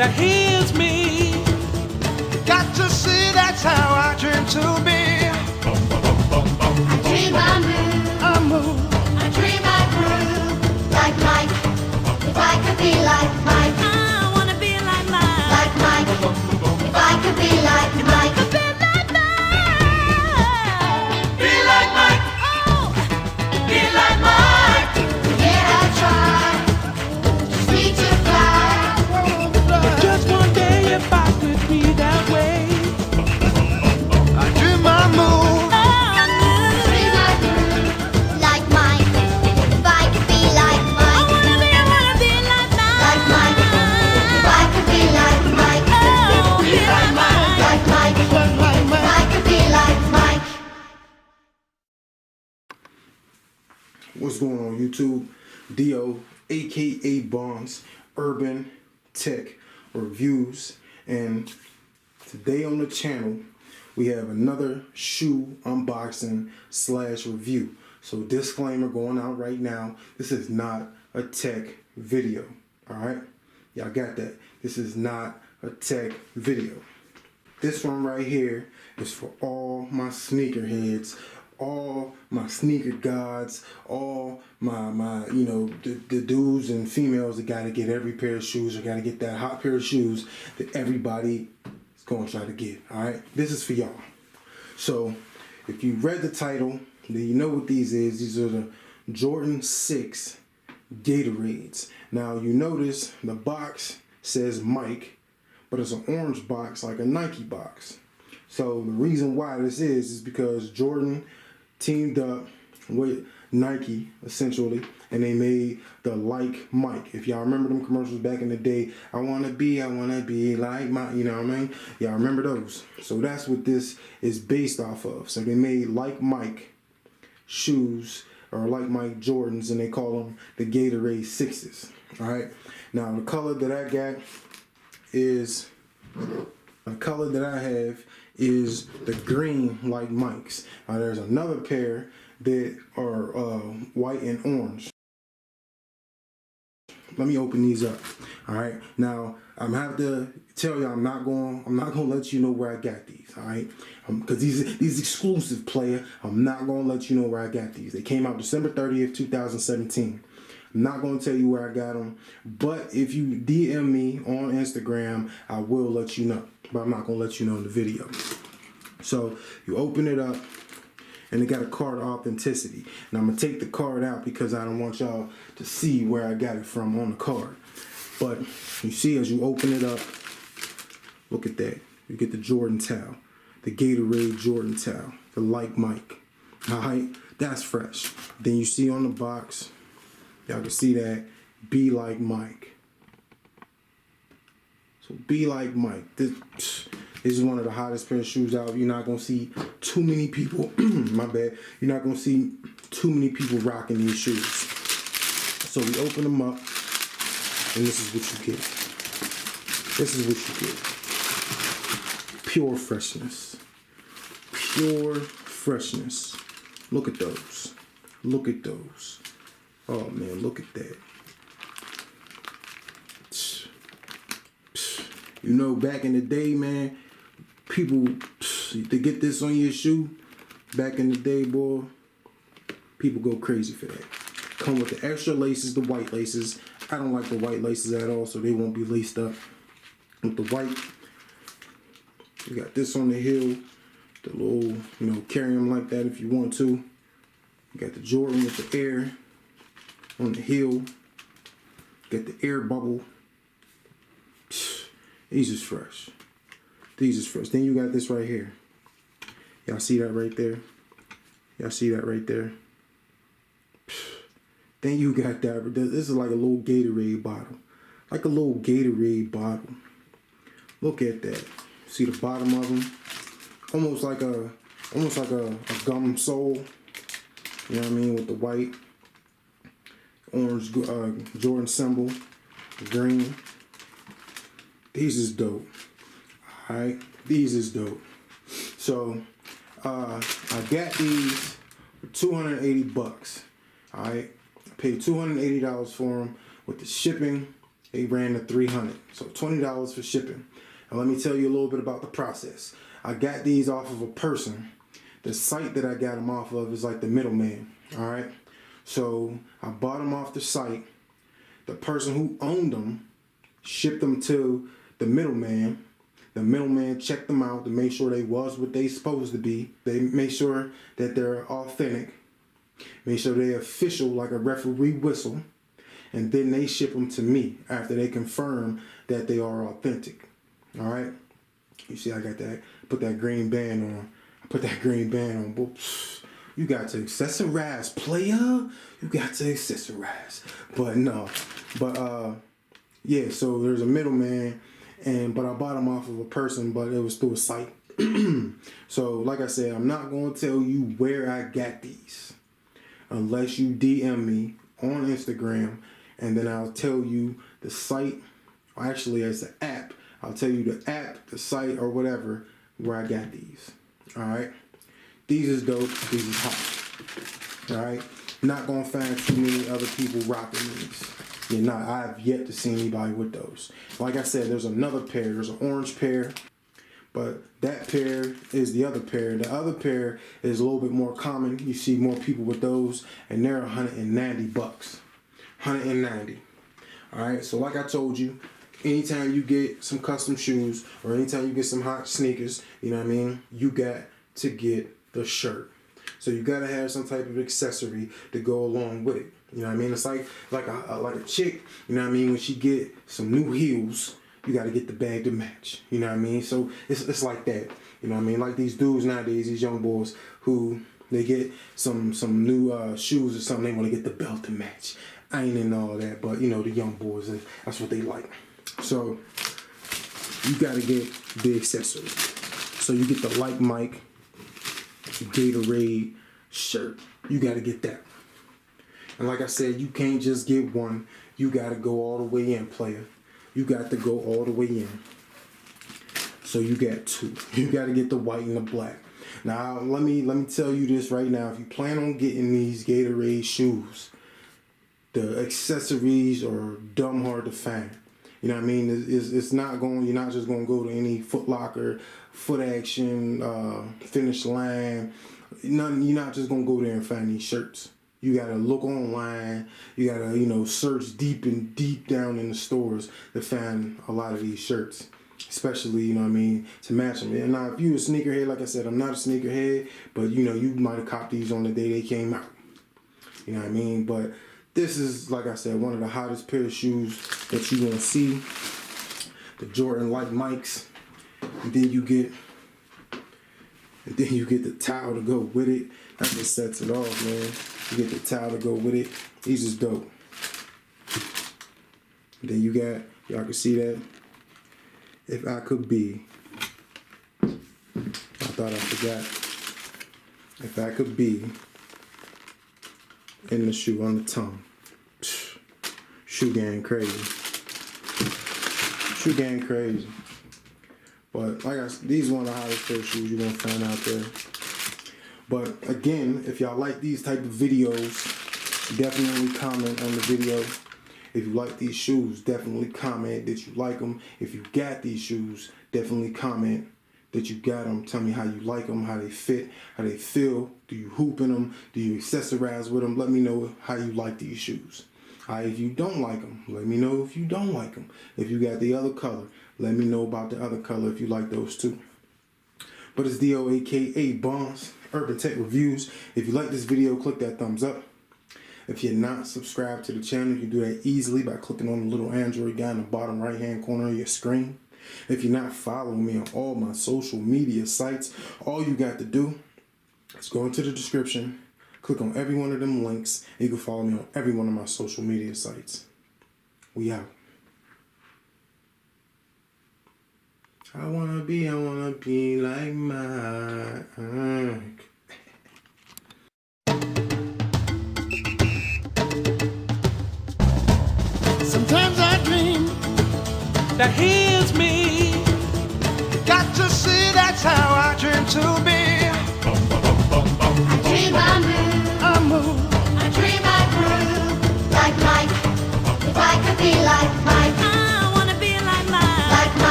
that heals me. Got to see, that's how I dream to be. I dream I move, I dream I groove, like Mike. If I could be like Mike, I wanna be like Mike. like Mike. If I could be like Mike, Be like Mike, Oh, be like Mike. yeah I try, just need to fly. Just one day if I could be that way. I dream I move. Dream I groove, like Mike. If I could be like Mike, I wanna be like like Mike. If I could be like Mike, Oh, be like Mike. like Mike. If I could be like Mike. What's going on YouTube? Dio, aka Bonds, Urban Tech Reviews, and today on the channel we have another shoe unboxing / review. So disclaimer going out right now, this is not a tech video. Alright? Y'all got that? This is not a tech video. This one right here is for all my sneakerheads, all my sneaker gods, all my you know, the dudes and females that gotta get every pair of shoes or gotta get that hot pair of shoes that everybody is gonna try to get. Alright? This is for y'all. So if you read the title, then you know what these is. These are the Jordan 6 Gatorades. Now you notice the box says Mike, but it's an orange box like a Nike box. So the reason why this is because Jordan teamed up with Nike essentially, and they made the Like Mike. If y'all remember them commercials back in the day, I wanna be like Mike, you know what I mean? Y'all remember those? So that's what this is based off of. So they made Like Mike shoes, or Like Mike Jordans, and they call them the Gatorade 6s. Alright? Now the color that I got is, the color that I have is the green Like Mike's. Now there's another pair that are white and orange. Let me open these up. All right. Now I'm have to tell you I'm not gonna let you know where I got these. All right. Because these exclusive player. I'm not gonna let you know where I got these. They came out December 30th, 2017. I'm not gonna tell you where I got them, but if you DM me on Instagram, I will let you know. But I'm not gonna let you know in the video. So you open it up, and it got a card of authenticity. And I'm gonna take the card out because I don't want y'all to see where I got it from on the card. But you see, as you open it up, look at that. You get the Jordan towel, the Gatorade Jordan towel, the Like Mike. All right, that's fresh. Then you see on the box, y'all can see that, Be Like Mike. So Be Like Mike. This is one of the hottest pair of shoes out. You're not gonna see too many people, my bad. You're not gonna see too many people rocking these shoes. So we open them up, and this is what you get. This is what you get. Pure freshness. Pure freshness. Look at those. Look at those. Oh man, look at that. You know, back in the day, man, people, to get this on your shoe, back in the day, boy, people go crazy for that. Come with the extra laces, the white laces. I don't like the white laces at all, so they won't be laced up. With the white, you got this on the heel, the little, you know, carry them like that if you want to. You got the Jordan with the air on the heel. Got the air bubble. These is fresh. These is fresh. Then you got this right here. Y'all see that right there? Y'all see that right there? Then you got that. This is like a little Gatorade bottle. Like a little Gatorade bottle. Look at that. See the bottom of them? Almost like a gum sole. You know what I mean? With the white, orange Jordan symbol, green. These is dope. Alright, these is dope. So I got these for 280 bucks. Alright, I paid $280 for them with the shipping They ran to $300, so $20 for shipping. And let me tell you a little bit about the process. I got these off of a person. The site that I got them off of is like the middleman. All right. So I bought them off the site. The person who owned them shipped them to the middleman. The middleman checked them out to make sure they was what they supposed to be. They make sure that they're authentic. Make sure they're official, like a referee whistle. And then they ship them to me after they confirm that they are authentic. All right. You see, I got that. Put that green band on. I put that green band on. Boop. You got to accessorize, player. You got to accessorize. But no. But yeah, so there's a middleman, but I bought them off of a person, but it was through a site. So like I said, I'm not going to tell you where I got these unless you DM me on Instagram, and then I'll tell you the site, or actually it's an app. I'll tell you the app, the site, or whatever where I got these. All right. These is dope. These is hot. All right. Not gonna find too many other people rocking these. You're not. I have yet to see anybody with those. Like I said, there's another pair. There's an orange pair, but that pair is the other pair. The other pair is a little bit more common. You see more people with those, and they're $190. $190. All right. So like I told you, anytime you get some custom shoes or anytime you get some hot sneakers, you know what I mean, you got to get the shirt. So you gotta have some type of accessory to go along with it. You know what I mean? It's like a chick, you know what I mean, when she get some new heels, you gotta get the bag to match. You know what I mean? So it's like that. You know what I mean? Like these dudes nowadays, these young boys who they get some new shoes or something, they wanna get the belt to match. I ain't in all that, but you know, the young boys, that's what they like. So you gotta get the accessory. So you get the Like Mike Gatorade shirt. You gotta get that. And like I said, you can't just get one. You gotta go all the way in, player. You got to go all the way in. So you got two. You gotta get the white and the black. Now let me tell you this right now. If you plan on getting these Gatorade shoes, the accessories are dumb hard to find. You know what I mean? It's not going. You're not just going to go to any Foot Locker, Foot Action, Finish Line. Nothing. You're not just going to go there and find these shirts. You got to look online. You got to search deep down in the stores to find a lot of these shirts, especially you know what I mean, to match them. And now if you a sneakerhead, like I said, I'm not a sneakerhead, but you might have copped these on the day they came out. You know what I mean? But this is, like I said, one of the hottest pair of shoes that you're going to see. The Jordan Like Mikes. And then you get the towel to go with it. That just sets it off, man. You get the towel to go with it. These is dope. And then you got, y'all can see that. If I could be, I thought I forgot. If I could be in the shoe on the tongue. Shoe gang crazy. Shoe gang crazy. But like I said, these are one of the hottest pair of shoes you're gonna find out there. But again, if y'all like these type of videos, definitely comment on the video. If you like these shoes, definitely comment that you like them. If you got these shoes, definitely comment that you got them. Tell me how you like them, how they fit, how they feel. Do you hoop in them? Do you accessorize with them? Let me know how you like these shoes. If you don't like them, let me know if you don't like them. If you got the other color, let me know about the other color if you like those too. But it's D.O. aka Bonds, Urban Tech Reviews. If you like this video, click that thumbs up. If you're not subscribed to the channel, you can do that easily by clicking on the little Android guy in the bottom right hand corner of your screen. If you're not following me on all my social media sites, all you got to do is go into the description, click on every one of them links, and you can follow me on every one of my social media sites. We out. I wanna be like Mike. Sometimes I dream that he is me. Got to see that's how I dream to be. I dream I